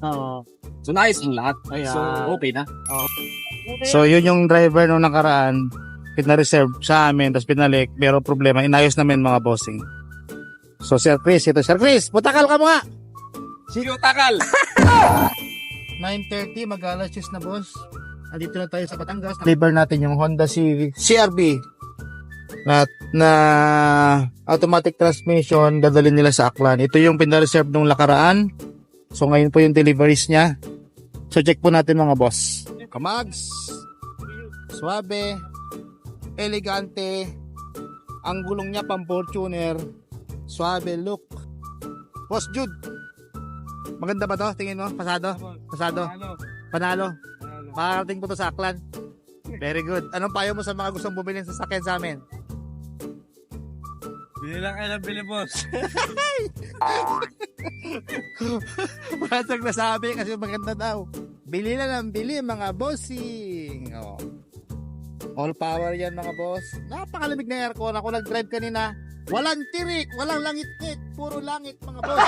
Oo. So, nice ang lahat. Ayan. So, okay na. So, yun yung driver nung nakaraan, pina-reserve sa amin, tapos pinalik, pero problema, inayos namin mga bossing. So, Sir Chris, ito, Sir Chris, putakal ka mo nga! Sino takal? 9:30, mag-alas 6 na, boss. Andito na tayo sa Batangas. Deliver natin yung Honda Civic CRV na automatic transmission, dadalhin nila sa Aklan. Ito yung pina-reserve nung nakaraan. So, ngayon po yung deliveries niya. So, check po natin mga boss. Kamags, suabe, elegante, ang gulong niya pang Fortuner, suabe look. Boss Jude, maganda ba to? Tingin mo? Pasado? Pasado? Panalo? Makakarating po to sa Aklan. Very good. Anong payo mo sa mga gustong bumili ng sasakyan sa amin? Bili lang kayo ng bili, boss. Matag nasabi kasi maganda daw. Bili na ng bili mga bossing. Oh. All power yan mga boss. Napakalamig na aircon. Ako nag-drive kanina. Walang tirik, walang langit-ngit. Puro langit mga boss.